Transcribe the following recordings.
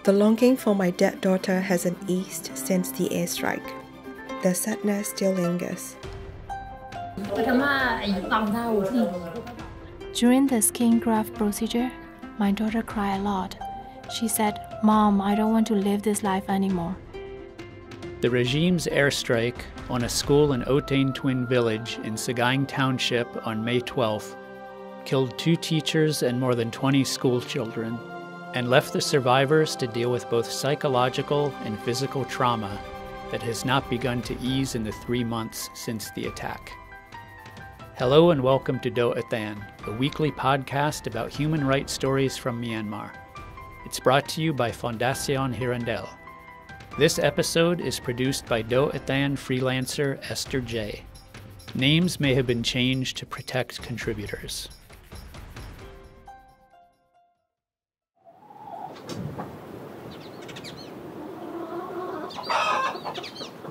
The longing for my dead daughter hasn't eased since the airstrike. The sadness still lingers. During the skin graft procedure, my daughter cried a lot. She said, "Mom, I don't want to live this life anymore." The regime's airstrike on a school in Oh Tein Twin village in Sagaing Township on May 12th killed 2 teachers and more than 20 school children, and left the survivors to deal with both psychological and physical trauma that has not begun to ease in the 3 months since the attack. Hello and welcome to Doh Athan, a weekly podcast about human rights stories from Myanmar. It's brought to you by Fondation Hirondelle. This episode is produced by Doh Athan freelancer Esther J. Names may have been changed to protect contributors.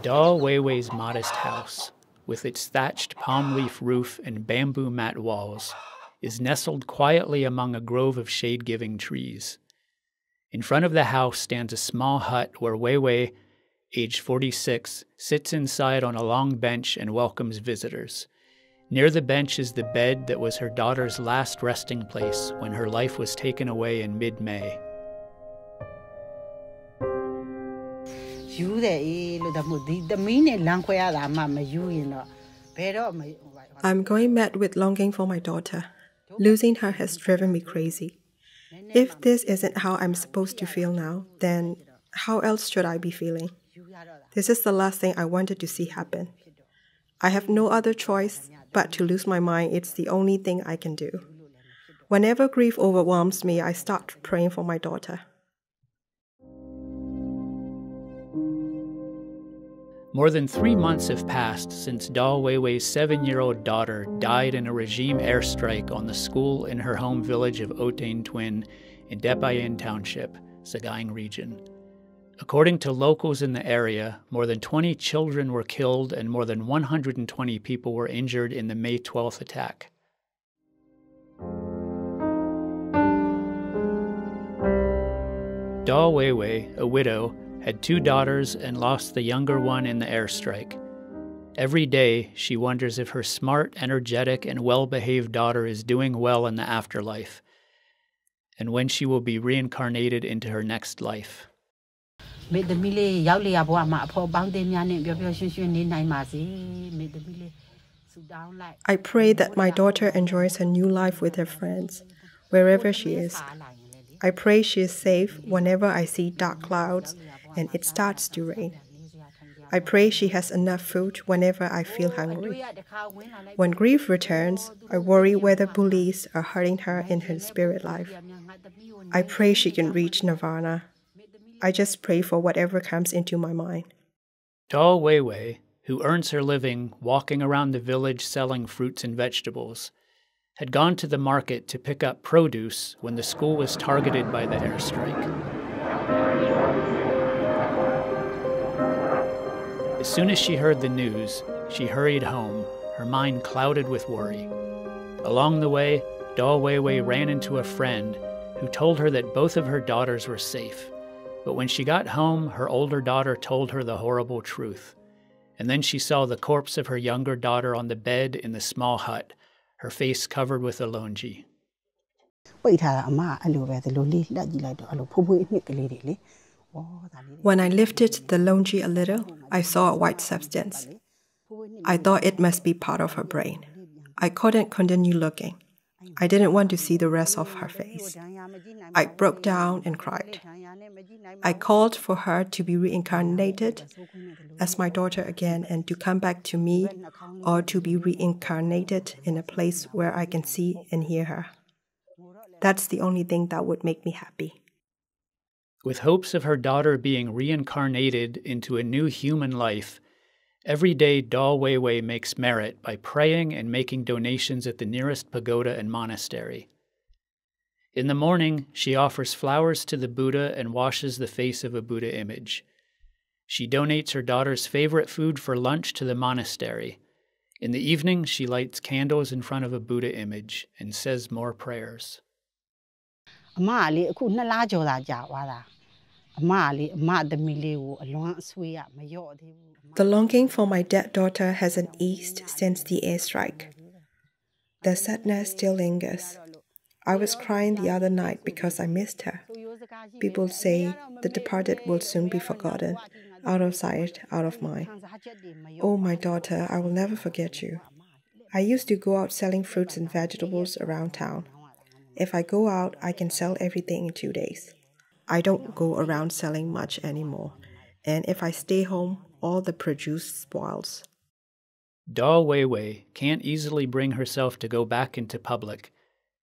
Daw Waiwai's modest house, with its thatched palm leaf roof and bamboo mat walls, is nestled quietly among a grove of shade-giving trees. In front of the house stands a small hut where Waiwai, age 46, sits inside on a long bench and welcomes visitors. Near the bench is the bed that was her daughter's last resting place when her life was taken away in mid-May. I'm going mad with longing for my daughter. Losing her has driven me crazy. If this isn't how I'm supposed to feel now, then how else should I be feeling? This is the last thing I wanted to see happen. I have no other choice but to lose my mind. It's the only thing I can do. Whenever grief overwhelms me, I start praying for my daughter. More than 3 months have passed since Daw Waiwai's 7-year-old daughter died in a regime airstrike on the school in her home village of Oh Tein Twin in Daw Township, Sagaing Region. According to locals in the area, more than 20 children were killed and more than 120 people were injured in the May 12th attack. Daw Waiwai, a widow, had 2 daughters and lost the younger one in the airstrike. Every day, she wonders if her smart, energetic, and well-behaved daughter is doing well in the afterlife, and when she will be reincarnated into her next life. I pray that my daughter enjoys her new life with her friends, wherever she is. I pray she is safe whenever I see dark clouds and it starts to rain. I pray she has enough food whenever I feel hungry. When grief returns, I worry whether bullies are hurting her in her spirit life. I pray she can reach nirvana. I just pray for whatever comes into my mind. Daw Waiwai, who earns her living walking around the village selling fruits and vegetables, had gone to the market to pick up produce when the school was targeted by the airstrike. As soon as she heard the news, she hurried home, her mind clouded with worry. Along the way, Daw Waiwai ran into a friend who told her that both of her daughters were safe. But when she got home, her older daughter told her the horrible truth. And then she saw the corpse of her younger daughter on the bed in the small hut, her face covered with a longi. When I lifted the longi a little, I saw a white substance. I thought it must be part of her brain. I couldn't continue looking. I didn't want to see the rest of her face. I broke down and cried. I called for her to be reincarnated as my daughter again and to come back to me, or to be reincarnated in a place where I can see and hear her. That's the only thing that would make me happy. With hopes of her daughter being reincarnated into a new human life, every day Daw Waiwai makes merit by praying and making donations at the nearest pagoda and monastery. In the morning, she offers flowers to the Buddha and washes the face of a Buddha image. She donates her daughter's favorite food for lunch to the monastery. In the evening, she lights candles in front of a Buddha image and says more prayers. The longing for my dead daughter hasn't eased since the airstrike. The sadness still lingers. I was crying the other night because I missed her. People say the departed will soon be forgotten, out of sight, out of mind. Oh, my daughter, I will never forget you. I used to go out selling fruits and vegetables around town. If I go out, I can sell everything in 2 days. I don't go around selling much anymore, and if I stay home, all the produce spoils. Daw Waiwai can't easily bring herself to go back into public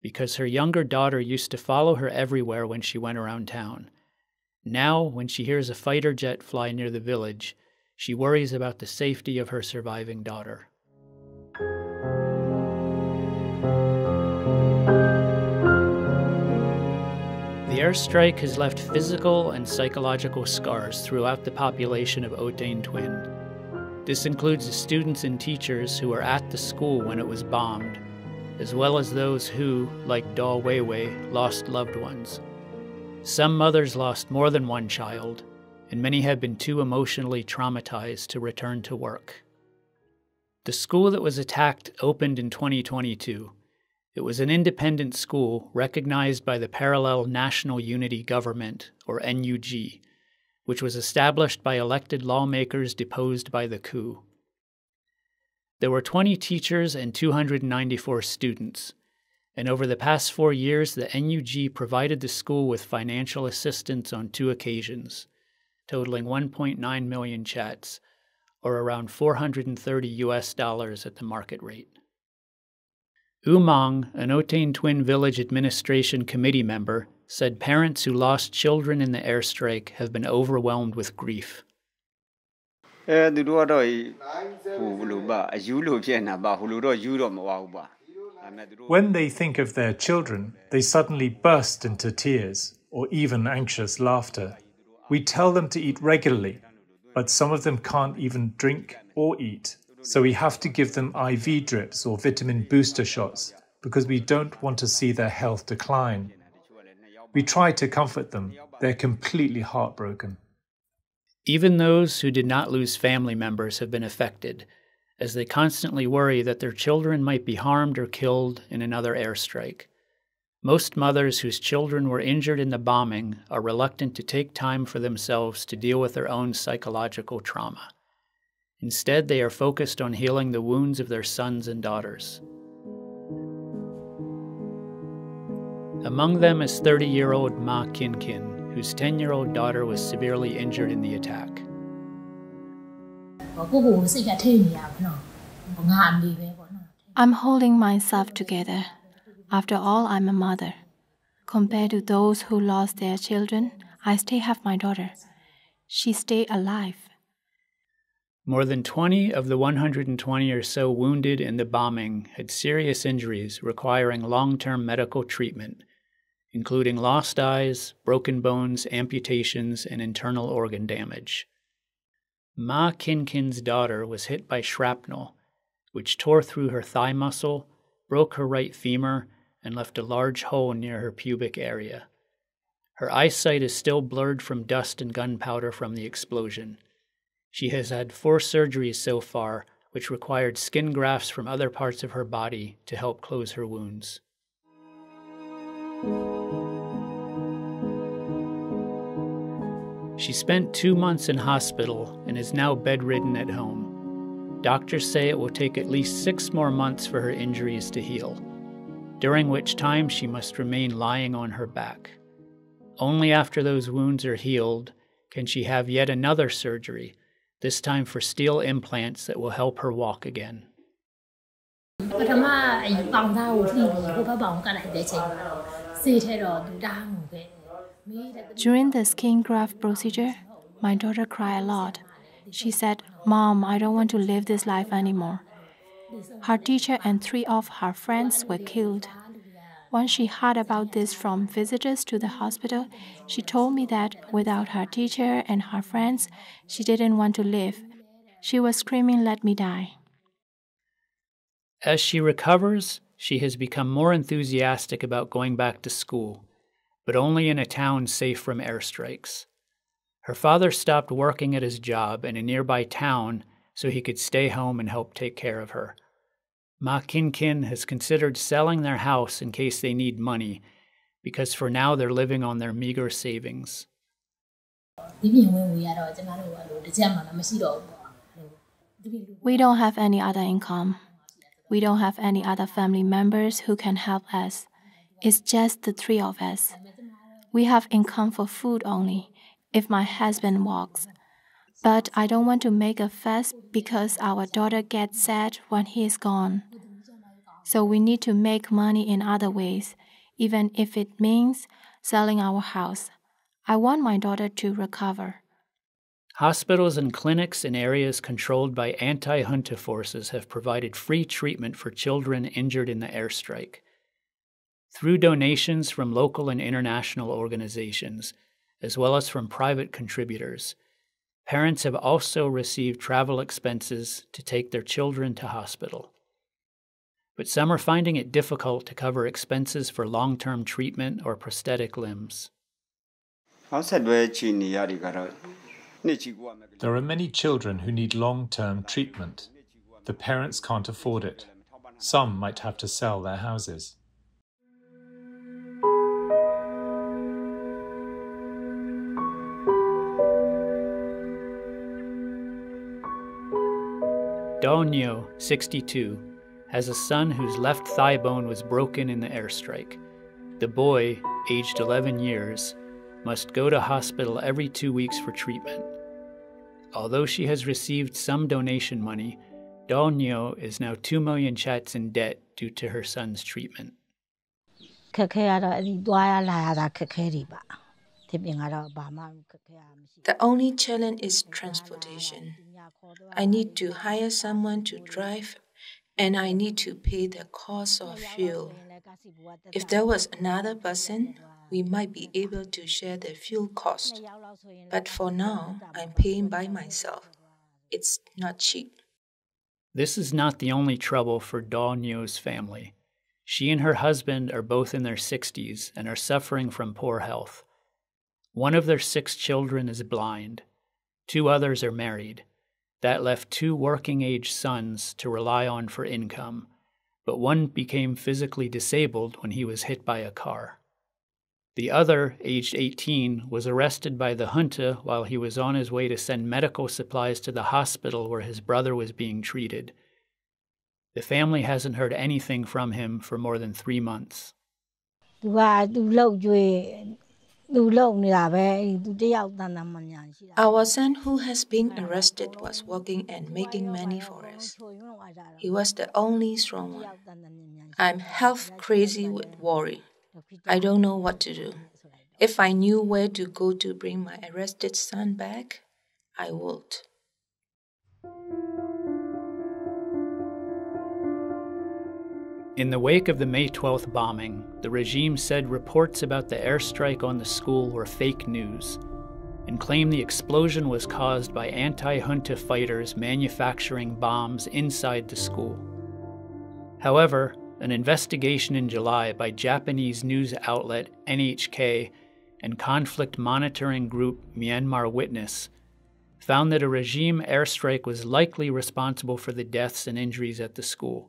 because her younger daughter used to follow her everywhere when she went around town. Now, when she hears a fighter jet fly near the village, she worries about the safety of her surviving daughter. The airstrike has left physical and psychological scars throughout the population of Oh Tein Twin. This includes the students and teachers who were at the school when it was bombed, as well as those who, like Daw Waiwai, lost loved ones. Some mothers lost more than one child, and many have been too emotionally traumatized to return to work. The school that was attacked opened in 2022. It was an independent school recognized by the Parallel National Unity Government, or NUG, which was established by elected lawmakers deposed by the coup. There were 20 teachers and 294 students, and over the past 4 years, the NUG provided the school with financial assistance on 2 occasions, totaling 1.9 million chats, or around $430 at the market rate. Mang, an Oh Tein Twin Village Administration Committee member, said parents who lost children in the airstrike have been overwhelmed with grief. When they think of their children, they suddenly burst into tears or even anxious laughter. We tell them to eat regularly, but some of them can't even drink or eat, so we have to give them IV drips or vitamin booster shots because we don't want to see their health decline. We try to comfort them. They're completely heartbroken. Even those who did not lose family members have been affected, as they constantly worry that their children might be harmed or killed in another airstrike. Most mothers whose children were injured in the bombing are reluctant to take time for themselves to deal with their own psychological trauma. Instead, they are focused on healing the wounds of their sons and daughters. Among them is 30-year-old Ma Khin Khin, whose 10-year-old daughter was severely injured in the attack. I'm holding myself together. After all, I'm a mother. Compared to those who lost their children, I still have my daughter. She stayed alive. More than 20 of the 120 or so wounded in the bombing had serious injuries requiring long-term medical treatment, including lost eyes, broken bones, amputations, and internal organ damage. Ma Khin Khin's daughter was hit by shrapnel, which tore through her thigh muscle, broke her right femur, and left a large hole near her pubic area. Her eyesight is still blurred from dust and gunpowder from the explosion. She has had 4 surgeries so far, which required skin grafts from other parts of her body to help close her wounds. She spent 2 months in hospital and is now bedridden at home. Doctors say it will take at least 6 more months for her injuries to heal, during which time she must remain lying on her back. Only after those wounds are healed can she have yet another surgery, this time for steel implants that will help her walk again. During the skin graft procedure, my daughter cried a lot. She said, "Mom, I don't want to live this life anymore." Her teacher and 3 of her friends were killed. Once she heard about this from visitors to the hospital, she told me that without her teacher and her friends, she didn't want to live. She was screaming, "Let me die." As she recovers, she has become more enthusiastic about going back to school, but only in a town safe from airstrikes. Her father stopped working at his job in a nearby town so he could stay home and help take care of her. Ma Khin Khin has considered selling their house in case they need money, because for now they're living on their meager savings. We don't have any other income. We don't have any other family members who can help us. It's just the three of us. We have income for food only, if my husband works. But I don't want to make a fuss because our daughter gets sad when he is gone. So we need to make money in other ways, even if it means selling our house. I want my daughter to recover. Hospitals and clinics in areas controlled by anti-junta forces have provided free treatment for children injured in the airstrike. Through donations from local and international organizations, as well as from private contributors, parents have also received travel expenses to take their children to hospital. But some are finding it difficult to cover expenses for long-term treatment or prosthetic limbs. There are many children who need long-term treatment. The parents can't afford it. Some might have to sell their houses. Daw Nyo, 62, has a son whose left thigh bone was broken in the airstrike. The boy, aged 11 years, must go to hospital every 2 weeks for treatment. Although she has received some donation money, Daw Nyo is now 2 million kyats in debt due to her son's treatment. The only challenge is transportation. I need to hire someone to drive, and I need to pay the cost of fuel. If there was another person, we might be able to share the fuel cost. But for now, I'm paying by myself. It's not cheap. This is not the only trouble for Daw Nyo's family. She and her husband are both in their 60s and are suffering from poor health. One of their 6 children is blind. 2 others are married. That left 2 working-age sons to rely on for income, but one became physically disabled when he was hit by a car. The other, aged 18, was arrested by the junta while he was on his way to send medical supplies to the hospital where his brother was being treated. The family hasn't heard anything from him for more than 3 months. Our son who has been arrested was working and making money for us. He was the only strong one. I'm half crazy with worry. I don't know what to do. If I knew where to go to bring my arrested son back, I would. In the wake of the May 12th bombing, the regime said reports about the airstrike on the school were fake news and claimed the explosion was caused by anti-junta fighters manufacturing bombs inside the school. However, an investigation in July by Japanese news outlet NHK and conflict monitoring group Myanmar Witness found that a regime airstrike was likely responsible for the deaths and injuries at the school.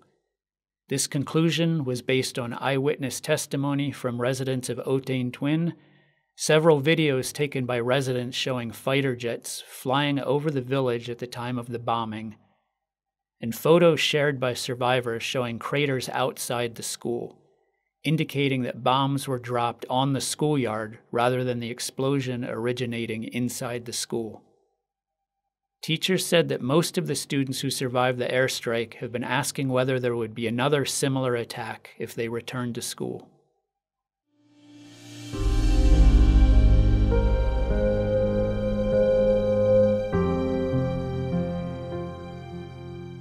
This conclusion was based on eyewitness testimony from residents of Oh Tein Twin, several videos taken by residents showing fighter jets flying over the village at the time of the bombing, and photos shared by survivors showing craters outside the school, indicating that bombs were dropped on the schoolyard rather than the explosion originating inside the school. Teachers said that most of the students who survived the airstrike have been asking whether there would be another similar attack if they returned to school.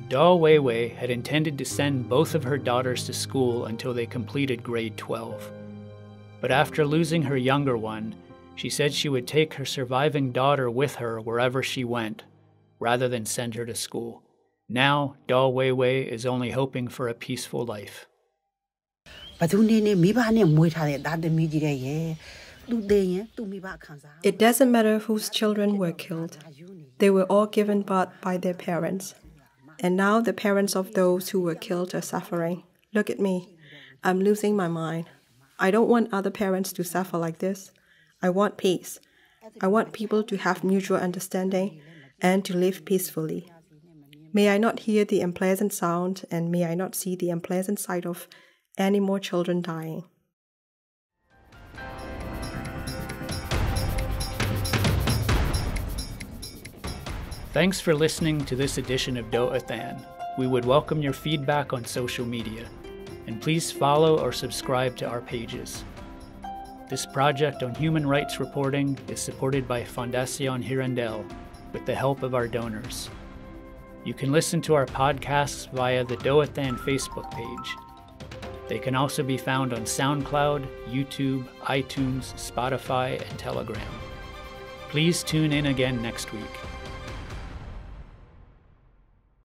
Daw Waiwai had intended to send both of her daughters to school until they completed grade 12. But after losing her younger one, she said she would take her surviving daughter with her wherever she went, rather than send her to school. Now, Daw Waiwai is only hoping for a peaceful life. It doesn't matter whose children were killed. They were all given birth by their parents. And now the parents of those who were killed are suffering. Look at me. I'm losing my mind. I don't want other parents to suffer like this. I want peace. I want people to have mutual understanding and to live peacefully. May I not hear the unpleasant sound, and may I not see the unpleasant sight of any more children dying. Thanks for listening to this edition of Doh Athan. We would welcome your feedback on social media, and please follow or subscribe to our pages. This project on human rights reporting is supported by Fundación Hirondelle with the help of our donors. You can listen to our podcasts via the Doh Athan Facebook page. They can also be found on SoundCloud, YouTube, iTunes, Spotify, and Telegram. Please tune in again next week.